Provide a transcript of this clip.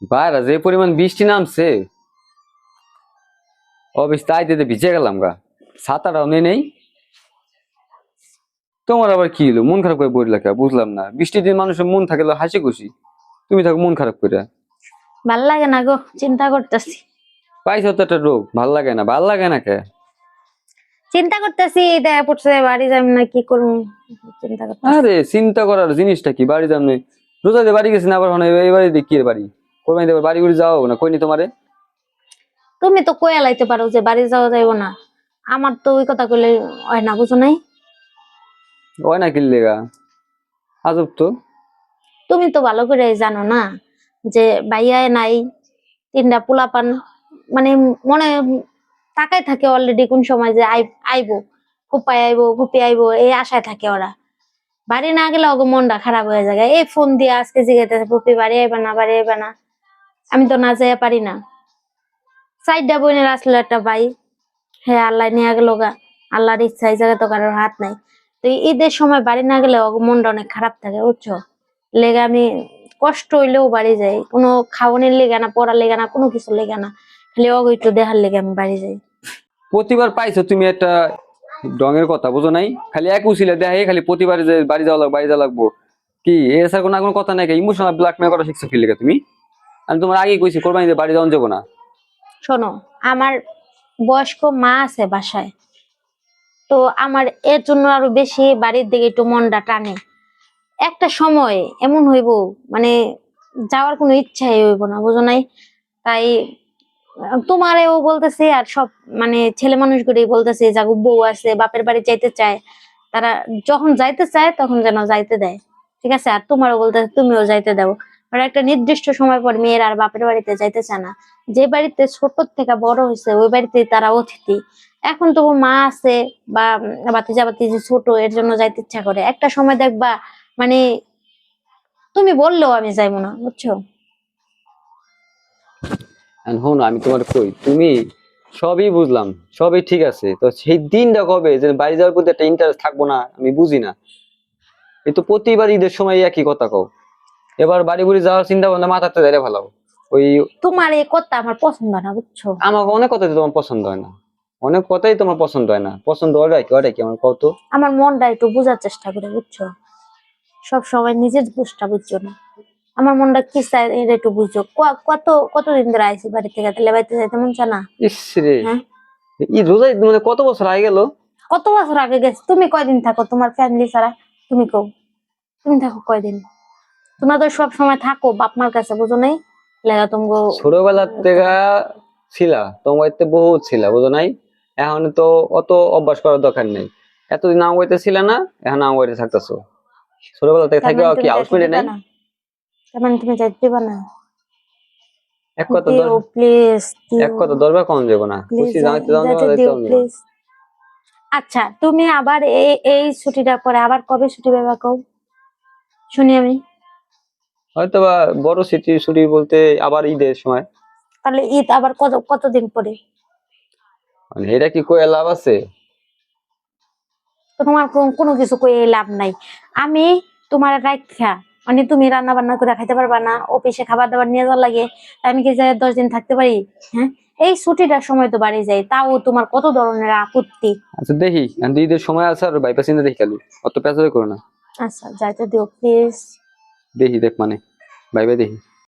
বাইরে যে পরিমাণ বৃষ্টি নামছে অবস্থা আইতে ভিজে গেলাম গা। ছাতাটাও নেই। তোমার আবার কি হলো, মন খারাপ করে বললে কে? বুঝলাম না। বৃষ্টির দিন মানুষের মন থাকে হাসি খুশি, তুমি থাকো মন খারাপ করে। ভাল লাগে না গো, চিন্তা করতেছি। পাইছো তো একটা রোগ, ভাল লাগে না? ভাল লাগে না কে? চিন্তা করতেছি, দেখা পড়ছে বাড়ি যাম না, কি করবো চিন্তা করতেছি। আরে চিন্তা করার জিনিসটা কি? বাড়ি যাবনি, রোজা দিয়ে বাড়ি গেছি না, আবার এই বাড়ি দিয়ে কি এর বাড়ি? কোরবানি দেবে বাড়ি ঘুরে যাও না, কইনি তোমারে? তুমি তো কয়ে লাইতে পারো যে বাড়ি যাওয়া যাইব না, আমার তো ওই কথা কইলে হয় না, বুঝো নাই? ওই না কিনলে গা, আজব তো। তুমি তো ভালো করে জানো না যে ভাইয়ায় নাই, তিনটা পোলাপান, মানে মনে তাকাই থাকে অলরেডি কোন সময় যে আইবো, ফুপাই আইবো, ফুপি আইবো, এই আশায় থাকে ওরা। বাড়ি না গেলে ওগো মনটা খারাপ হয়ে যায়। এই ফোন দিয়ে আজকে জিজ্ঞাসা, ফুপি বাড়ি আইবা না, বাড়ি আইবা না? আমি তো না যাইয়া পারি না। সাইডটা বোনের আসলে একটা ভাই, হ্যাঁ আল্লাহ নিয়ে গেল গা, আল্লাহর ইচ্ছা, এই জায়গায় তো কারোর হাত নাই। তো ঈদের সময় বাড়ি না গেলে ওগো মনটা অনেক খারাপ থাকে, বুঝছো? লেগে আমি কষ্ট হইলেও বাড়ি যাই, কোনো খাওয়ানোর লেগে না, পড়ার লেগে না, কোনো কিছু লেগে না, খালি ওগো একটু দেখার লেগে আমি বাড়ি যাই। প্রতিবার পাইছো তুমি একটা ডঙের কথা, বুঝো নাই? খালি এক উচিলে দেখে খালি প্রতিবারে যে বাড়ি যাওয়া লাগবে, বাড়ি যাওয়া লাগবো। কি এছাড়া কোনো কোনো কথা নাই? ইমোশনাল ব্ল্যাকমেল করা শিখছো কি লেগে তুমি? আমি তোমার আগে কইছি কোরবানি দিয়ে বাড়ি যাওয়া যাবো না। শোনো, আমার বয়স্ক মা আছে বাসায়, তো আমার এর জন্য আরো বেশি বাড়ির দিকে একটু মনটা টানে। একটা সময় এমন হইব, মানে যাওয়ার কোনো ইচ্ছাই হইব না, বুঝো নাই? তাই তোমারেও বলতেছে, আর সব মানে ছেলে মানুষগুলোই বলতেছে, যাগো বউ আছে বাপের বাড়ি যাইতে চায়, তারা যখন যাইতে চায় তখন যেন যাইতে দেয়, ঠিক আছে? আর তোমারও বলতেছে তুমিও যাইতে দাও। আর একটা নির্দিষ্ট সময় পর মেয়ের আর বাপের বাড়িতে যাইতে চায় না। যে বাড়িতে ছোট থেকে বড় হয়েছে ওই বাড়িতে তারা অতিথি। এখন তো মা আছে বা ভাতিজা ভাতিজি ছোট, এর জন্য যাইতে ইচ্ছা করে। একটা সময় দেখবা মানে তুমি বললেও আমি যাইবো না, বুঝছো? হনো আমি তোমার কই, তুমি সবই বুঝলাম, সবই ঠিক আছে, তো সেই দিনটা কবে যে বাড়ি যাওয়ার প্রতি একটা ইন্টারেস্ট থাকবো না? আমি বুঝি না। এই তো প্রতিবার ঈদের সময় একই কথা কও। এবার বাড়ি ঘুরে যাওয়ার চিন্তা ভাবনা মাথাতে ধরে ফেলাও। ওই তোমার এই কথা আমার পছন্দ না, বুঝছো? আমাকে অনেক কথাই তোমার পছন্দ হয় না, অনেক কথাই তোমার পছন্দ হয় না। পছন্দ ওটাই কি আমার কত? আমার মনটা একটু বোঝার চেষ্টা করে, বুঝছো? সব সময় নিজের বুঝটা বুঝছো না, আমার মনটা কি চায় এটা একটু বুঝছো। কতদিন ধরে আইসি বাড়ি থেকে, তাহলে বাড়িতে যাইতে মন চায় না? ইস রে, হ্যাঁ, এই রোজাই মানে কত বছর আগে গেল। কত বছর আগে গেছে। তুমি কয়দিন থাকো তোমার ফ্যামিলি ছাড়া? তুমি কও, তুমি থাকো কয়দিন? তোমরা তো সব সময় থাকো বাপ মার কাছে, বুঝো নাই? লেগা তুমি ছোটবেলার থেকে ছিলা তোমার বাড়িতে বহুত ছিলা, বুঝো নাই? এখন তো অত অভ্যাস করার দরকার নেই। এতদিন আমার বাড়িতে ছিল না, এখন আমার বাড়িতে থাকতেছো। ছোটবেলা থেকে তার থাকি মানে কি তুমি আউট যাইতে করে দিবা নাই? না? তার মানে তুমি যাইতে দিবা না? এক কথা দিও প্লিজ, এক দিও কথা দরবার কম যাবো না, প্লিজ, খুশি জানাইতে যাও না, যাইতে যাইতে দিও যাও না। প্লিজ। আচ্ছা, তুমি আবার এই ছুটিটা পরে আবার কবে ছুটি পাবা কও, শুনি আমি। হয়তো বা বড় ছুটি ছুটি বলতে আবার ঈদের সময়। তাহলে ঈদ আবার কতদিন পরে? মানে এটা কি কয়ে লাভ আছে? তো তোমার কোনো কিছু কই লাভ নাই। আমি তোমার রাখা, মানে তুমি রান্না বান্না করে খাইতে পারবা না, অফিসে খাবার দাবার নিয়ে যাওয়ার লাগে, আমি কি 10 দিন থাকতে পারি? হ্যাঁ, এই ছুটিটার সময় তো বাড়ি যাই, তাও তোমার কত ধরনের আপত্তি। আচ্ছা দেখি, এখন তো ঈদের সময় আছে, আর বাইপাস চিন্তা দেখি খালি, অত পেঁচাবে করো না। আচ্ছা, যাইতে দিও প্লিজ। দেখি দেখ মানে, ভাই ভাই দেখি।